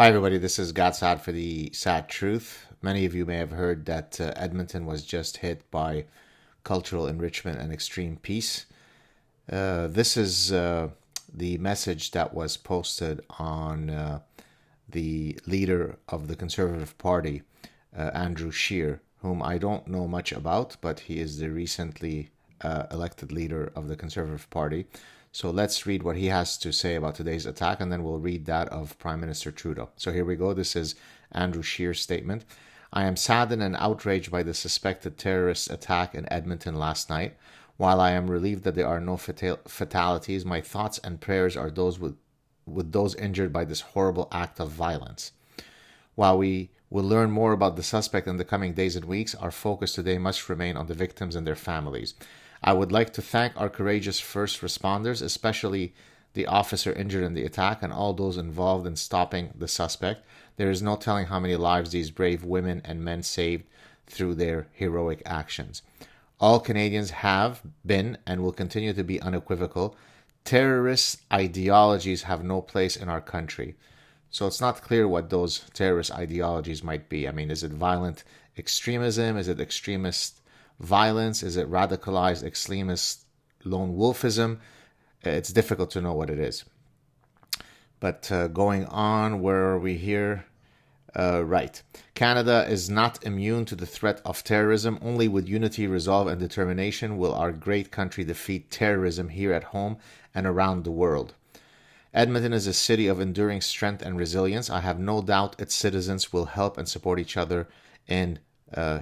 Hi, everybody. This is Saad for the Sad Truth. Many of you may have heard that Edmonton was just hit by cultural enrichment and extreme peace. This is the message that was posted on the leader of the Conservative Party, Andrew Scheer, whom I don't know much about, but he is the recently elected leader of the Conservative Party. So let's read what he has to say about today's attack, and then we'll read that of Prime Minister Trudeau. So here we go. This is Andrew Scheer's statement. I am saddened and outraged by the suspected terrorist attack in Edmonton last night. While I am relieved that there are no fatalities, my thoughts and prayers are with those injured by this horrible act of violence. While we will learn more about the suspect in the coming days and weeks, our focus today must remain on the victims and their families. I would like to thank our courageous first responders, especially the officer injured in the attack and all those involved in stopping the suspect. There is no telling how many lives these brave women and men saved through their heroic actions. All Canadians have been and will continue to be unequivocal. Terrorist ideologies have no place in our country. So it's not clear what those terrorist ideologies might be. I mean, is it violent extremism? Is it extremist violence? Is it radicalized extremist lone wolfism? It's difficult to know what it is. But going on, where are we here? Right. Canada is not immune to the threat of terrorism. Only with unity, resolve, and determination will our great country defeat terrorism here at home and around the world. Edmonton is a city of enduring strength and resilience. I have no doubt its citizens will help and support each other in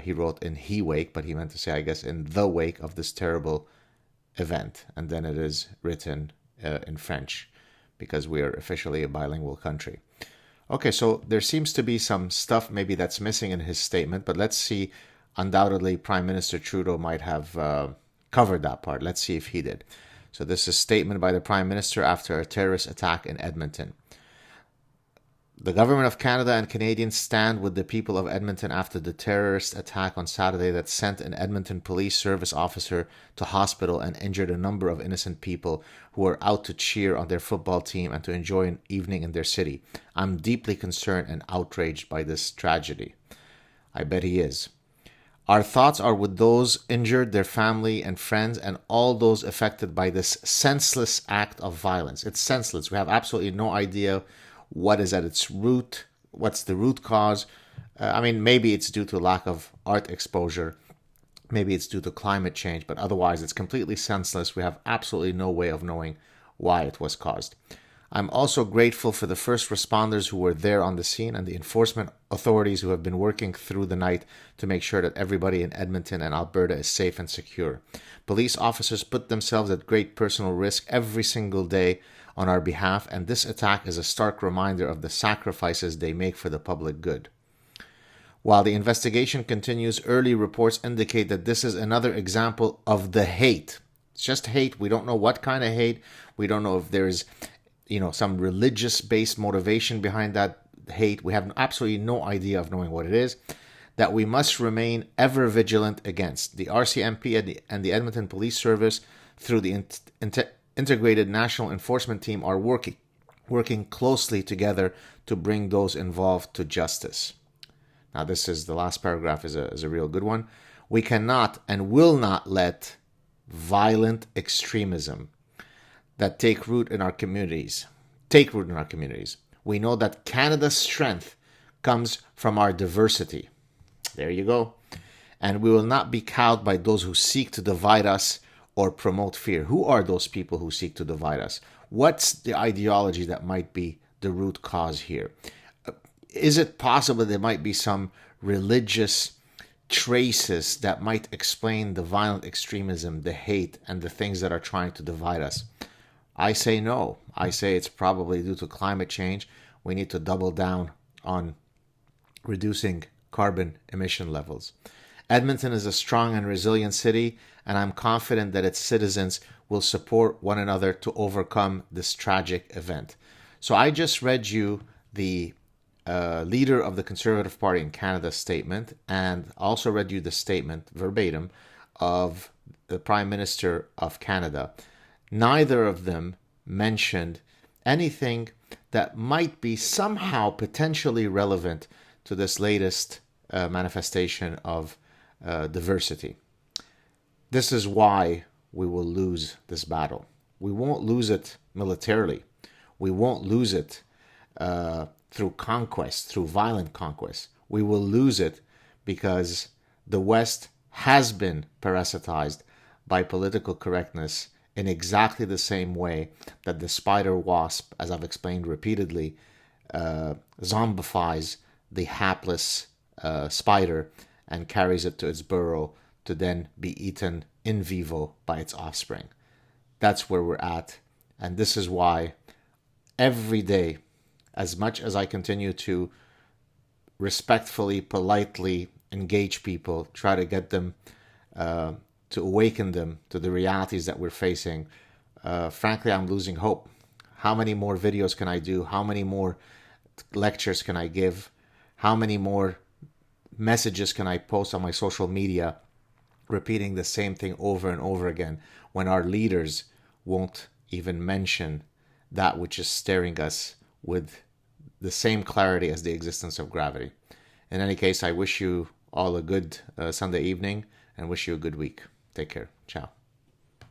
he wrote in he wake, but he meant to say, I guess, in the wake of this terrible event. And then it is written in French because we are officially a bilingual country. Okay, so there seems to be some stuff maybe that's missing in his statement, but let's see. Undoubtedly, Prime Minister Trudeau might have covered that part. Let's see if he did. So this is a statement by the Prime Minister after a terrorist attack in Edmonton. The Government of Canada and Canadians stand with the people of Edmonton after the terrorist attack on Saturday that sent an Edmonton police service officer to hospital and injured a number of innocent people who were out to cheer on their football team and to enjoy an evening in their city. I'm deeply concerned and outraged by this tragedy. I bet he is. Our thoughts are with those injured, their family and friends, and all those affected by this senseless act of violence. It's senseless. We have absolutely no idea what is at its root, what's the root cause. I mean, maybe it's due to lack of art exposure. Maybe it's due to climate change, but otherwise it's completely senseless. We have absolutely no way of knowing why it was caused. I'm also grateful for the first responders who were there on the scene and the enforcement authorities who have been working through the night to make sure that everybody in Edmonton and Alberta is safe and secure. Police officers put themselves at great personal risk every single day on our behalf, and this attack is a stark reminder of the sacrifices they make for the public good. While the investigation continues, early reports indicate that this is another example of the hate. It's just hate. We don't know what kind of hate. We don't know if there's, some religious-based motivation behind that hate. We have absolutely no idea of knowing what it is. That we must remain ever vigilant against. The RCMP and the Edmonton Police Service, through the Integrated National Enforcement Team, are working closely together to bring those involved to justice. Now, this is the last paragraph is a real good one. We cannot and will not let violent extremism that take root in our communities. We know that Canada's strength comes from our diversity. There you go. And we will not be cowed by those who seek to divide us or promote fear. Who are those people who seek to divide us? What's the ideology that might be the root cause here? Is it possible there might be some religious traces that might explain the violent extremism, the hate, and the things that are trying to divide us? I say no. I say it's probably due to climate change. We need to double down on reducing carbon emission levels. Edmonton is a strong and resilient city, and I'm confident that its citizens will support one another to overcome this tragic event. So I just read you the leader of the Conservative Party in Canada's statement, and also read you the statement verbatim of the Prime Minister of Canada. Neither of them mentioned anything that might be somehow potentially relevant to this latest manifestation of diversity. This is why we will lose this battle. We won't lose it militarily. We won't lose it through conquest, through violent conquest. We will lose it because the West has been parasitized by political correctness in exactly the same way that the spider wasp, as I've explained repeatedly, zombifies the hapless spider and carries it to its burrow to then be eaten in vivo by its offspring. That's where we're at. And this is why every day, as much as I continue to respectfully, politely engage people, try to get them, to awaken them to the realities that we're facing, frankly, I'm losing hope. How many more videos can I do? How many more lectures can I give? How many more messages can I post on my social media repeating the same thing over and over again when our leaders won't even mention that which is staring us with the same clarity as the existence of gravity? In any case, I wish you all a good Sunday evening and wish you a good week. Take care. Ciao.